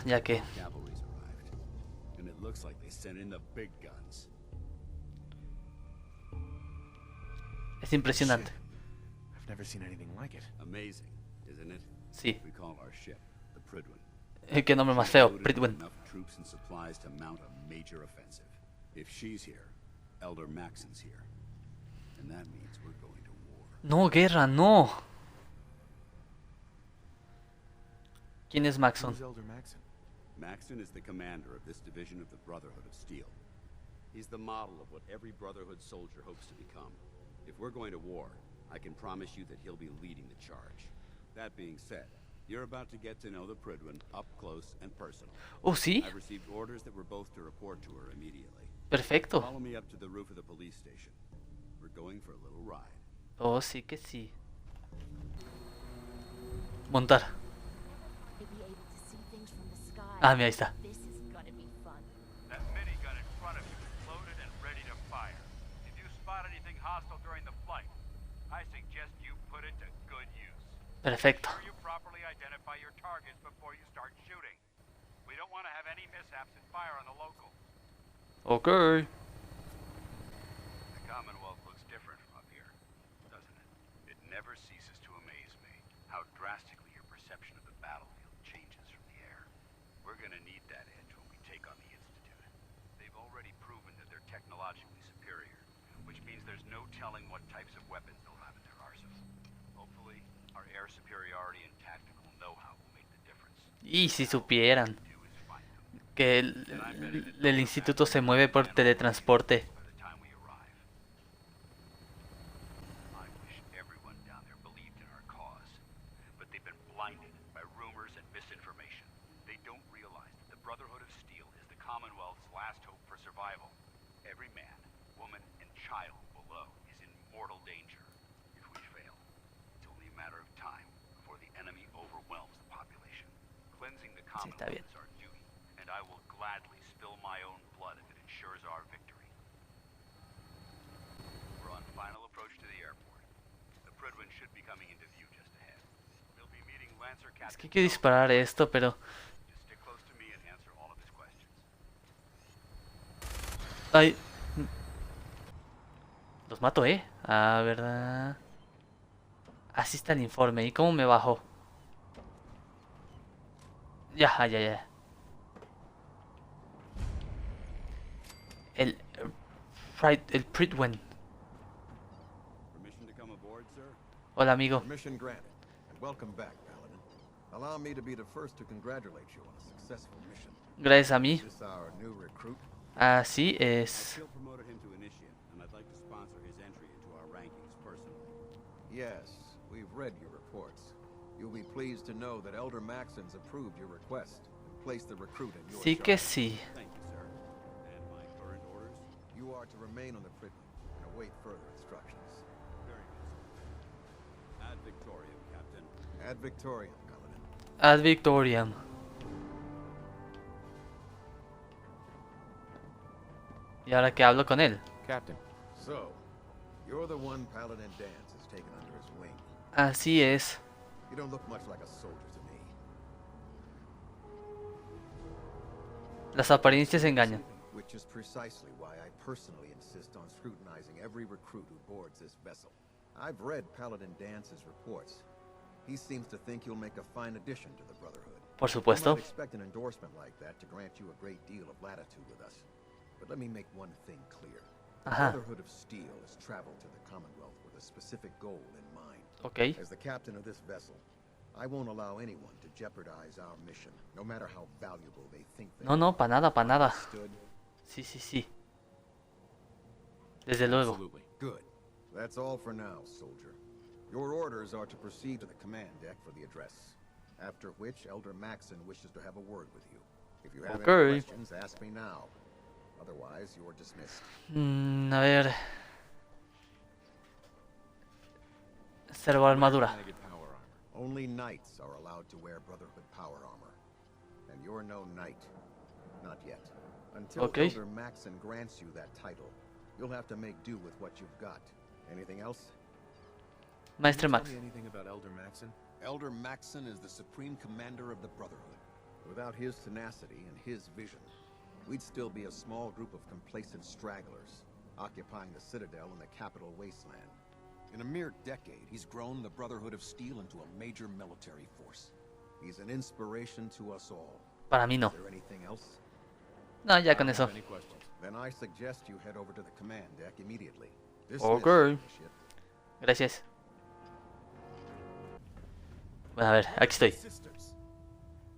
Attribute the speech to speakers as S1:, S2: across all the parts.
S1: ya que... Es impresionante. Sí. Qué nombre más feo, Pridwen. No, guerra, no. ¿Quién es Maxon?
S2: Maxon is the commander of this division of the Brotherhood of Steel. He's the model of what every Brotherhood soldier hopes to become. If we're going to war, I can promise you that he'll be leading the charge. That being said, you're about to get to know the Pridwen up close and personal.
S1: Oh, sí.
S2: I've received orders that we're both to report to her immediately.
S1: Perfecto.
S2: Follow me up to the roof of the police station. We're going for a little ride.
S1: Oh, sí que sí. Montar. Ah, mira, ahí está.
S3: That minigun in front of you is loaded and ready to fire. If you spot anything hostile during the flight, I suggest you put it to good use.
S1: Perfecto.
S3: Make sure you properly identify your targets before you start shooting. We don't want to have any mishaps and fire on the locals.
S1: Okay.
S3: The Commonwealth looks different from up here, doesn't it? It never ceases to amaze me how drastically your perception of the battlefield changes from the air. We're gonna need that edge when we take on the Institute. They've already proven that they're technologically superior, which means there's no telling what types of weapons they'll have in their arsenal. Hopefully, our air superiority and tactical know-how will make the difference.
S1: Y si supieran que el instituto se mueve por teletransporte. Sí, está bien. Es que quiero disparar esto, pero... Ay. Los mato, Ah, verdad. Así está el informe. ¿Y cómo me bajo? Ya, ya, ya. El Pridwen. Hola, amigo. Gracias a mí. Así es.
S4: Yes, we've read your reports. You'll be pleased to know that Elder Maxon's approved your request and placed the recruit in your
S1: Sí que
S4: charge.
S1: sí.
S2: Thank you, sir. And my current orders?
S4: You are to remain on the Pridwen and await further instructions.
S2: Very good, sir. Ad Victoriam, Captain.
S4: Ad Victoriam, Paladin.
S1: Ad Victoriam. ¿Y ahora qué hablo con él?
S4: Captain. So, you're the one Paladin Dance has taken under his wing.
S1: Así es.
S4: You don't look much like a soldier to me.
S1: Las apariencias engañan.
S4: Which is precisely why I personally insist on scrutinizing every recruit who boards this vessel. I've read Paladin Dance's reports. He seems to think you'll make a fine addition to the Brotherhood.
S1: Por supuesto.
S4: I might expect an endorsement like that to grant you a great deal of latitude with us. But let me make one thing clear. The Brotherhood of Steel has traveled to the Commonwealth with a specific goal in mind.
S1: Okay.
S4: As the captain of this vessel, I won't allow anyone to jeopardize our mission, no matter how valuable they think they
S1: No, no, para nada, para nada.
S4: Understood?
S1: Sí, sí, sí. Desde luego.
S4: Absolutely. Good. That's all for now, soldier. Your orders are to proceed to the command deck for the address. After which, Elder Maxon wishes to have a word with you. If you have any questions, ask me now. Otherwise, you're dismissed.
S1: A ver. Servo armadura.
S4: Only knights are allowed to wear Brotherhood power armor. And you're no knight. Not yet. Until Elder Maxon grants you that title, you'll have to make do with what you've got. Anything else?
S1: Maestre Max.
S4: Elder Maxon? Elder Maxon is the supreme commander of the Brotherhood. Without his tenacity and his vision, we'd still be a small group of complacent stragglers, occupying the Citadel in the capital wasteland. In a mere decade, he's grown the Brotherhood of Steel into a major military force. He's an inspiration to us all.
S1: Para mí no.
S4: Is there anything else?
S1: No, ya con eso.
S4: Any questions? Then I suggest you head over to the command deck immediately.
S1: Okay. Gracias. Bueno, a ver, aquí estoy.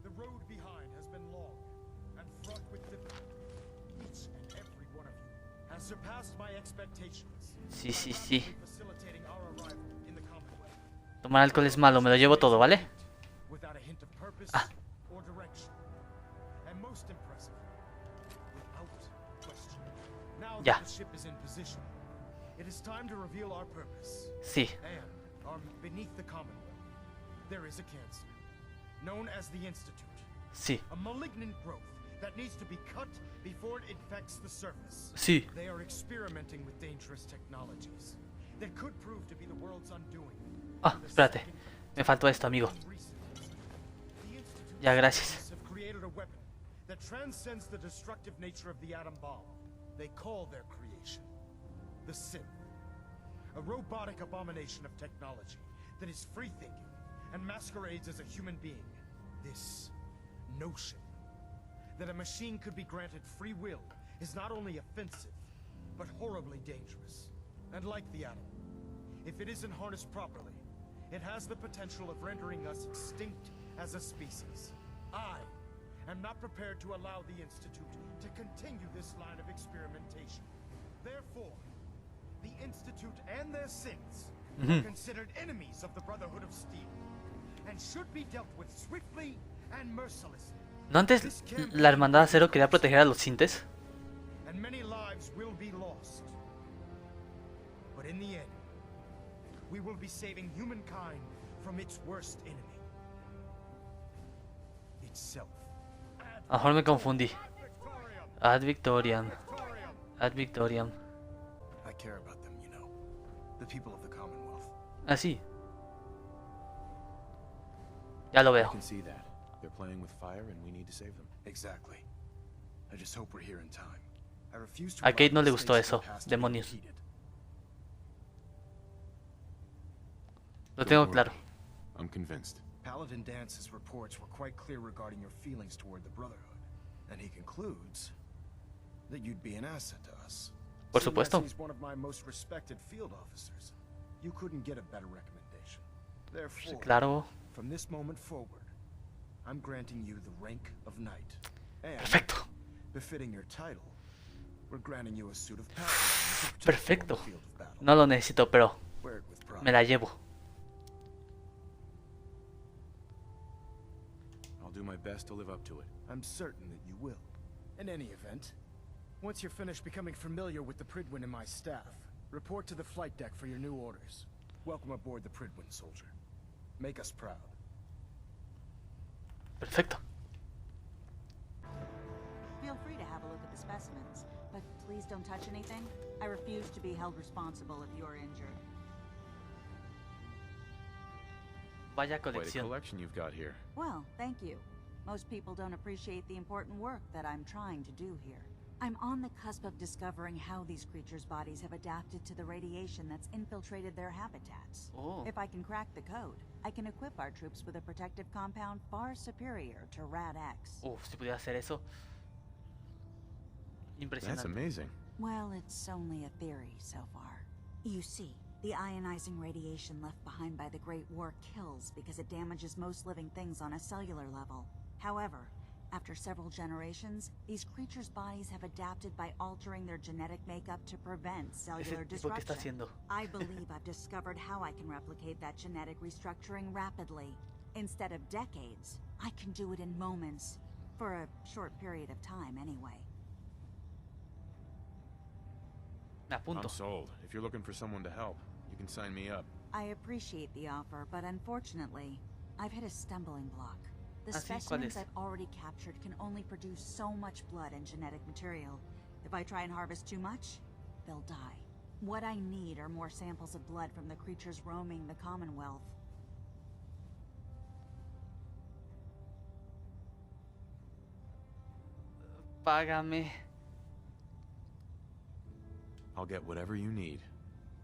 S5: The road behind has been long and fraught with difficulty. Each and every one of you has surpassed my expectations.
S1: Sí, sí, sí.
S5: Facilitating our arrival in the Commonwealth.
S1: Tomar alcohol es malo, me lo llevo todo, ¿vale?
S5: Without a hint of purpose or direction. And most impressive, without question. Now that the ship is in position, it is time to reveal our purpose.
S1: Sí.
S5: And beneath the Commonwealth, there is a cancer, known as the Institute.
S1: Sí.
S5: A malignant growth that needs to be cut before it infects the surface.
S1: Sí.
S5: They are experimenting with dangerous technologies that could prove to be the world's undoing.
S1: Ah, espérate. Me faltó esto, amigo. Ya, gracias.
S5: Have created a weapon that transcends the destructive nature of the atom bomb. They call their creation the synth, a robotic abomination of technology that is free-thinking and masquerades as a human being. This notion that a machine could be granted free will is not only offensive, but horribly dangerous. And like the atom, if it isn't harnessed properly, it has the potential of rendering us extinct as a species. I am not prepared to allow the Institute to continue this line of experimentation. Therefore, the Institute and their synths are considered enemies of the Brotherhood of Steel, and should be dealt with swiftly and mercilessly.
S1: ¿No antes la Hermandad de Acero quería proteger a los Sintes?
S5: And many lives will be lost. But in the end, we will be saving humankind from its worst enemy. Itself.
S1: A lo mejor me confundí. Ad Victoriam. Ad Victoriam.
S5: I care about them, you know. The people of the Commonwealth.
S1: Ah, sí. Ya lo
S3: I
S1: veo.
S3: can see that. They're playing with fire and we need to save them.
S5: Exactly. I just hope we're here in time. I refuse to
S1: A Kate no le
S5: allow
S1: gustó
S5: mistakes
S1: eso.
S5: of the past to be
S1: Demonios.
S5: repeated.
S1: Lo tengo claro.
S3: I'm convinced.
S5: Paladin Dance's reports were quite clear regarding your feelings toward the Brotherhood, and he concludes that you'd be an asset to us.
S1: Por
S5: Seeing
S1: supuesto.
S5: as he's one of my most respected field officers, you couldn't get a better recommendation. Therefore,
S1: Claro.
S5: from this moment forward, I'm granting you the rank of knight. And,
S1: Perfecto.
S5: befitting your title, we're granting you a suit of paladin to protect you on
S1: Perfecto.
S5: the field of battle.
S1: No lo necesito, pero
S5: Wear it with pride.
S1: me la llevo.
S3: I'll do my best to live up to it.
S5: I'm certain that you will. In any event, once you're finished becoming familiar with the Pridwin and my staff, report to the flight deck for your new orders. Welcome aboard the Pridwin, soldier. Make us proud.
S1: Perfecto.
S6: Feel free to have a look at the specimens, but please don't touch anything. I refuse to be held responsible if you're injured.
S1: Vaya
S3: Quite a
S1: colección.
S3: collection you've got here.
S6: Well, thank you. Most people don't appreciate the important work that I'm trying to do here. I'm on the cusp of discovering how these creatures' bodies have adapted to the radiation that's infiltrated their habitats.
S1: Oh.
S6: If I can crack the code, I can equip our troops with a protective compound far superior to Rad-X.
S1: Si pudiera hacer eso.
S3: That's
S1: Impresionante.
S3: amazing.
S6: Well, it's only a theory so far. You see, the ionizing radiation left behind by the Great War kills because it damages most living things on a cellular level. However, after several generations, these creatures' bodies have adapted by altering their genetic makeup to prevent cellular
S1: Ese tipo que está
S6: disruption.
S1: haciendo.
S6: I believe I've discovered how I can replicate that genetic restructuring rapidly. Instead of decades, I can do it in moments. For a short period of time, anyway.
S1: Me apunto.
S3: I'm sold. If you're looking for someone to help, you can sign me up.
S6: I appreciate the offer, but unfortunately, I've hit a stumbling block. The
S1: ¿Cuál
S6: specimens
S1: es?
S6: I've already captured can only produce so much blood and genetic material. If I try and harvest too much, they'll die. What I need are more samples of blood from the creatures roaming the Commonwealth.
S1: Págame.
S7: I'll get whatever you need,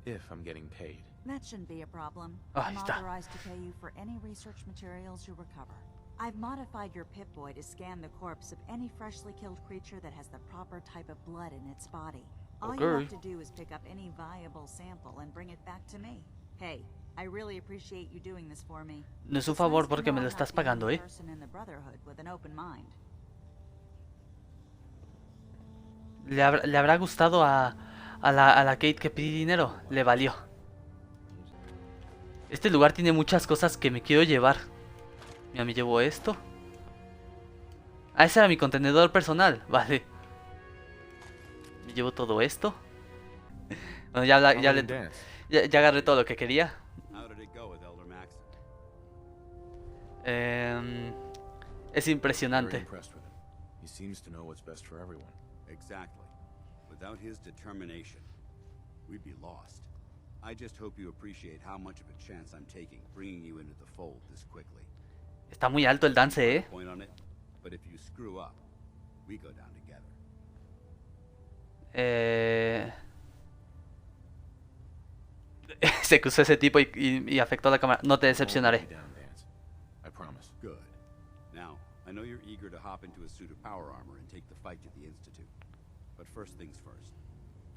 S7: if I'm getting paid.
S6: That shouldn't be a problem.
S1: Ahí
S6: I'm
S1: está.
S6: authorized to pay you for any research materials you recover. I've modified your Pip-Boy to scan the corpse of any freshly killed creature that has the proper type of blood in its body. All you
S1: Okay.
S6: have to do is pick up any viable sample and bring it back to me. Hey, I really appreciate you doing this for me.
S1: No es un
S6: It's
S1: favor
S6: nice to
S1: porque me
S6: know
S1: lo
S6: I'm
S1: estás
S6: not the
S1: pagando,
S6: only
S1: ¿eh?
S6: person in the Brotherhood with an open mind.
S1: Le habrá gustado a la Kate que pedí dinero. Le valió. Este lugar tiene muchas cosas que me quiero llevar. Mira, me llevo esto. Ah, ese era mi contenedor personal. Vale. Me llevo todo esto. Bueno, ya,
S7: How about a dance?
S1: ya agarré todo lo que quería.
S2: How did it go with Elder Maxon?
S1: Es
S7: Very
S1: impresionante.
S7: impressed with him. He seems to know what's best for everyone.
S2: Exactly. Without his determination, we'd be lost. I just hope you appreciate how much of a chance I'm taking bringing you into the fold this quickly.
S1: Está muy alto el dance,
S2: Point on it, but if you screw up, we go down together.
S1: Se cruzó ese tipo y afectó la cámara. No te
S7: I won't let
S1: decepcionaré.
S7: you down, Dance. I promise.
S2: Good. Now, I know you're eager to hop into a suit of power armor and take the fight to the Institute. But first things first.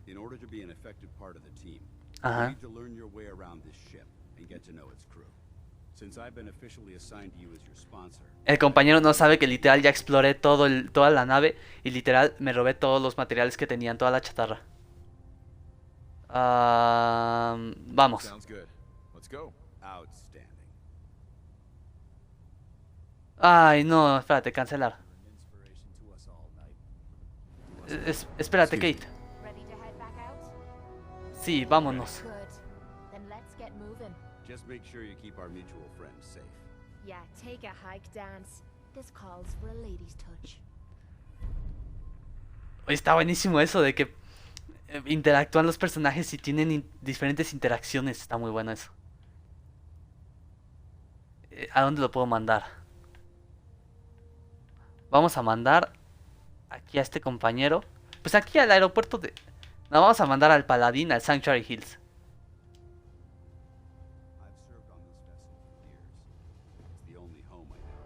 S2: In order to be an effective part of the team, you need to learn your way around this ship and get to know its crew. Since I've been officially assigned to you as your sponsor,
S1: El compañero no sabe que literal ya exploré toda la nave y literal me robé todos los materiales que tenían, toda la chatarra. Vamos.
S7: Sounds good. Let's go.
S2: outstanding.
S1: Ay, no, espérate, cancelar. Espérate,
S7: Excuse
S1: Kate.
S8: Ready to head back out?
S1: Sí, vámonos.
S8: Good. Then let's get moving.
S2: Just make sure you keep our mutual friends safe.
S8: Yeah, take a hike, Dance. This calls for a lady's touch.
S1: Oye, está buenísimo eso de que interactúan los personajes y tienen diferentes interacciones. Está muy bueno eso. ¿A dónde lo puedo mandar? Vamos a mandar aquí a este compañero. Pues aquí al aeropuerto de... No, vamos a mandar al Paladín, al Sanctuary Hills.
S2: I've served on this vessel for years. It's the only home I know.